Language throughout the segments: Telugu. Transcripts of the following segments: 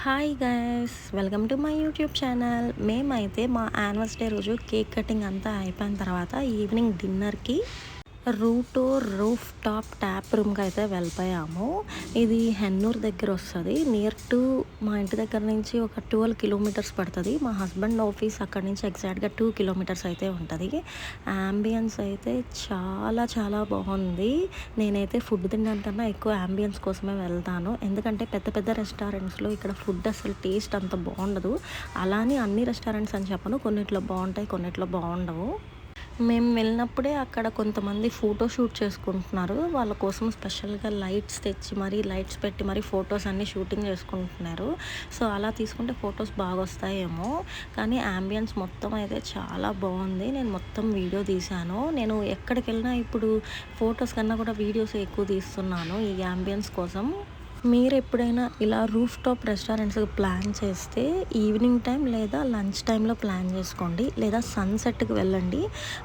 Hi guys, welcome to my YouTube channel. మేమైతే మా యానివర్సరీ రోజు కేక్ కటింగ్ అంతా అయిపోయిన తర్వాత ఈవినింగ్ డిన్నర్కి రూఫ్ టాప్ ట్యాప్ రూమ్కి అయితే వెళ్ళిపోయాము. ఇది హెన్నూర్ దగ్గర వస్తుంది. నియర్ టు మా ఇంటి దగ్గర నుంచి ఒక 12 కిలోమీటర్స్ పడుతుంది. మా హస్బెండ్ ఆఫీస్ అక్కడి నుంచి ఎగ్జాక్ట్గా 2 కిలోమీటర్స్ అయితే ఉంటుంది. యాంబియన్స్ అయితే చాలా చాలా బాగుంది. నేనైతే ఫుడ్ తినడానికన్నా ఎక్కువ యాంబియన్స్ కోసమే వెళ్తాను. ఎందుకంటే పెద్ద పెద్ద రెస్టారెంట్స్లో ఇక్కడ ఫుడ్ అసలు టేస్ట్ అంత బాగుండదు. అలానే అన్ని రెస్టారెంట్స్ అని చెప్పను, కొన్నిట్లో బాగుంటాయి, కొన్నిట్లో బాగుండవు. మేము వెళ్ళినప్పుడే అక్కడ కొంతమంది ఫోటో షూట్ చేసుకుంటున్నారు. వాళ్ళ కోసం స్పెషల్గా లైట్స్ తెచ్చి మరీ లైట్స్ పెట్టి మరీ ఫొటోస్ అన్నీ షూటింగ్ చేసుకుంటున్నారు. సో అలా తీసుకుంటే ఫొటోస్ బాగా వస్తాయేమో. కానీ యాంబియన్స్ మొత్తం అయితే చాలా బాగుంది. నేను మొత్తం వీడియో తీశాను. నేను ఎక్కడికి వెళ్ళినా ఇప్పుడు ఫొటోస్ కన్నా కూడా వీడియోస్ ఎక్కువ తీస్తున్నాను ఈ యాంబియన్స్ కోసం. మీరు ఎప్పుడైనా ఇలా రూఫ్ టాప్ రెస్టారెంట్స్కి ప్లాన్ చేస్తే ఈవినింగ్ టైం లేదా లంచ్ టైంలో ప్లాన్ చేసుకోండి, లేదా సన్సెట్కి వెళ్ళండి.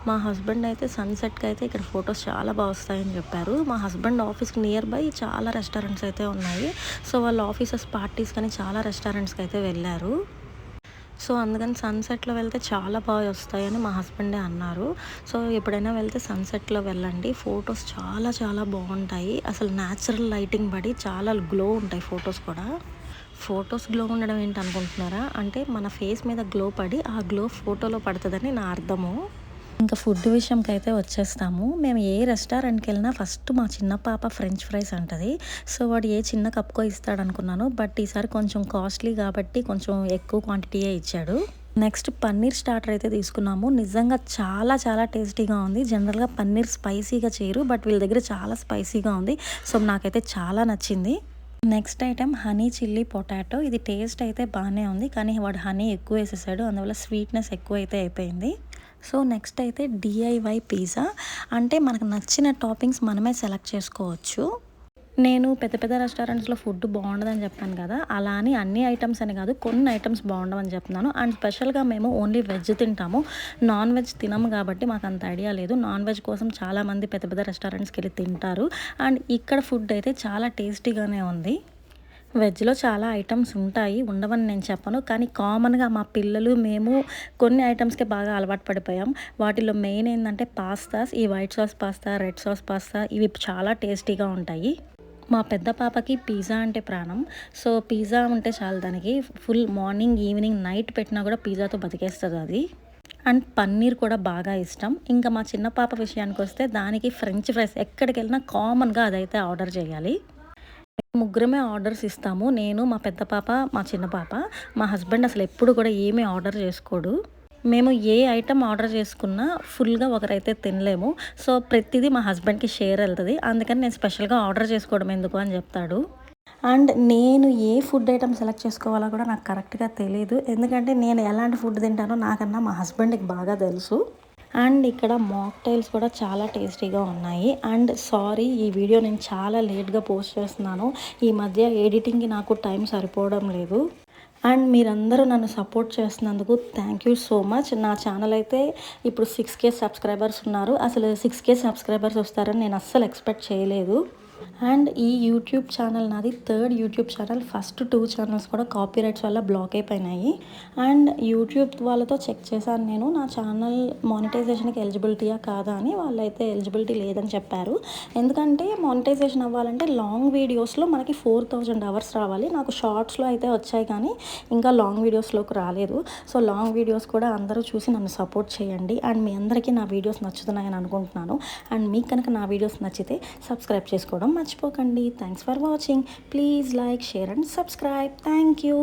మా హస్బెండ్ అయితే సన్సెట్కి అయితే ఇక్కడ ఫొటోస్ చాలా బాగా వస్తాయని చెప్పారు. మా హస్బెండ్ ఆఫీస్కి నియర్ బై చాలా రెస్టారెంట్స్ అయితే ఉన్నాయి. సో వాళ్ళ ఆఫీసెస్ పార్టీస్ కానీ చాలా రెస్టారెంట్స్కి అయితే వెళ్ళారు. సో అందుకని సన్సెట్లో వెళ్తే చాలా బాగా వస్తాయని మా హస్బెండే అన్నారు. సో ఎప్పుడైనా వెళ్తే సన్సెట్లో వెళ్ళండి. ఫొటోస్ చాలా చాలా బాగుంటాయి. అసలు న్యాచురల్ లైటింగ్ పడి చాలా గ్లో ఉంటాయి ఫొటోస్ కూడా. ఫొటోస్ గ్లో ఉండడం ఏంటి అనుకుంటున్నారా? అంటే మన ఫేస్ మీద గ్లో పడి ఆ గ్లో ఫోటోలో పడుతుందని నా అర్థము. ఇంకా ఫుడ్ విషయంకి అయితే వచ్చేస్తాము. మేము ఏ రెస్టారెంట్కి వెళ్ళినా ఫస్ట్ మా చిన్న పాప ఫ్రెంచ్ ఫ్రైస్ అంటది. సో వాడు ఏ చిన్న కప్కో ఇస్తాడు అనుకున్నాను, బట్ ఈసారి కొంచెం కాస్ట్లీ కాబట్టి కొంచెం ఎక్కువ క్వాంటిటీయే ఇచ్చాడు. నెక్స్ట్ పన్నీర్ స్టార్టర్ అయితే తీసుకున్నాము. నిజంగా చాలా చాలా టేస్టీగా ఉంది. జనరల్గా పన్నీర్ స్పైసీగా చేయరు, బట్ వీళ్ళ దగ్గర చాలా స్పైసీగా ఉంది. సో నాకైతే చాలా నచ్చింది. Next item honey chilli potato. ఇది టేస్ట్ అయితే బాగానే ఉంది, కానీ వాడు హనీ ఎక్కువ వేసేసాడు, అందువల్ల స్వీట్నెస్ ఎక్కువ అయితే అయిపోయింది. సో నెక్స్ట్ అయితే డిఐవై పిజ్జా. అంటే మనకు నచ్చిన టాపింగ్స్ మనమే సెలెక్ట్ చేసుకోవచ్చు. నేను పెద్ద పెద్ద రెస్టారెంట్స్లో ఫుడ్ బాగుండదని చెప్పాను కదా, అలా అని అన్ని ఐటమ్స్ అని కాదు, కొన్ని ఐటమ్స్ బాగుండవని చెప్తున్నాను. అండ్ స్పెషల్గా మేము ఓన్లీ వెజ్ తింటాము, నాన్ వెజ్ తినము కాబట్టి మాకు అంత ఐడియా లేదు. నాన్ వెజ్ కోసం చాలామంది పెద్ద పెద్ద రెస్టారెంట్స్కి వెళ్ళి తింటారు. అండ్ ఇక్కడ ఫుడ్ అయితే చాలా టేస్టీగానే ఉంది. వెజ్లో చాలా ఐటమ్స్ ఉంటాయి, ఉండవని నేను చెప్పను, కానీ కామన్గా మా పిల్లలు మేము కొన్ని ఐటమ్స్కి బాగా అలవాటు పడిపోయాం. వాటిలో మెయిన్ ఏంటంటే పాస్తాస్. ఈ white sauce pasta, red sauce pasta ఇవి చాలా టేస్టీగా ఉంటాయి. మా పెద్ద పాపకి పిజ్జా అంటే ప్రాణం. సో పిజ్జా ఉంటే చాలు దానికి. ఫుల్ మార్నింగ్ ఈవినింగ్ నైట్ పెట్టినా కూడా పిజ్జాతో బతికేస్తుంది అది. అండ్ పన్నీర్ కూడా బాగా ఇష్టం. ఇంకా మా చిన్న పాప విషయానికి వస్తే దానికి ఫ్రెంచ్ ఫ్రైస్ ఎక్కడికి వెళ్ళినా కామన్గా అదైతే ఆర్డర్ చేయాలి. ముగ్గురమే ఆర్డర్స్ ఇస్తాము, నేను, మా పెద్ద పాప, మా చిన్న పాప. మా హస్బెండ్ అసలు ఎప్పుడు కూడా ఏమీ ఆర్డర్ చేసుకోడు. మేము ఏ ఐటమ్ ఆర్డర్ చేసుకున్నా ఫుల్గా ఒకరైతే తినలేము. సో ప్రతిదీ మా హస్బెండ్కి షేర్ వెళ్తుంది. అందుకని నేను స్పెషల్గా ఆర్డర్ చేసుకోవడం ఎందుకు అని చెప్తాడు. అండ్ నేను ఏ ఫుడ్ ఐటమ్ సెలెక్ట్ చేసుకోవాలో కూడా నాకు కరెక్ట్గా తెలియదు, ఎందుకంటే నేను ఎలాంటి ఫుడ్ తింటానో నాకన్నా మా హస్బెండ్కి బాగా తెలుసు. అండ్ ఇక్కడ మాక్టైల్స్ కూడా చాలా టేస్టీగా ఉన్నాయి. అండ్ సారీ, ఈ వీడియో నేను చాలా లేట్గా పోస్ట్ చేస్తున్నాను. ఈ మధ్య ఎడిటింగ్కి నాకు టైం సరిపోవడం లేదు. అండ్ మీరందరూ నన్ను సపోర్ట్ చేస్తున్నందుకు థ్యాంక్ యూ సో మచ్. నా ఛానల్ అయితే ఇప్పుడు 6K సబ్స్క్రైబర్స్ ఉన్నారు. అసలు 6K సబ్స్క్రైబర్స్ వస్తారని నేను అస్సలు ఎక్స్పెక్ట్ చేయలేదు. అండ్ ఈ యూట్యూబ్ ఛానల్ నాది 3rd YouTube channel. First 2 channels కూడా కాపీరైట్స్ వల్ల బ్లాక్ అయిపోయినాయి. అండ్ యూట్యూబ్ వాళ్ళతో చెక్ చేశాను నేను, నా ఛానల్ మానిటైజేషన్కి ఎలిజిబిలిటీయా కాదా అని. వాళ్ళైతే ఎలిజిబిలిటీ లేదని చెప్పారు. ఎందుకంటే మానిటైజేషన్ అవ్వాలంటే లాంగ్ వీడియోస్లో మనకి 4000 అవర్స్ రావాలి. నాకు షార్ట్స్లో అయితే వచ్చాయి, కానీ ఇంకా లాంగ్ వీడియోస్లోకి రాలేదు. సో లాంగ్ వీడియోస్ కూడా అందరూ చూసి నన్ను సపోర్ట్ చేయండి. అండ్ మీ అందరికీ నా వీడియోస్ నచ్చుతున్నాయని అనుకుంటున్నాను. అండ్ మీకు కనుక నా వీడియోస్ నచ్చితే సబ్స్క్రైబ్ చేసుకోవడం మర్చిపోకండి. Thanks for watching. Please like, share and subscribe. Thank you.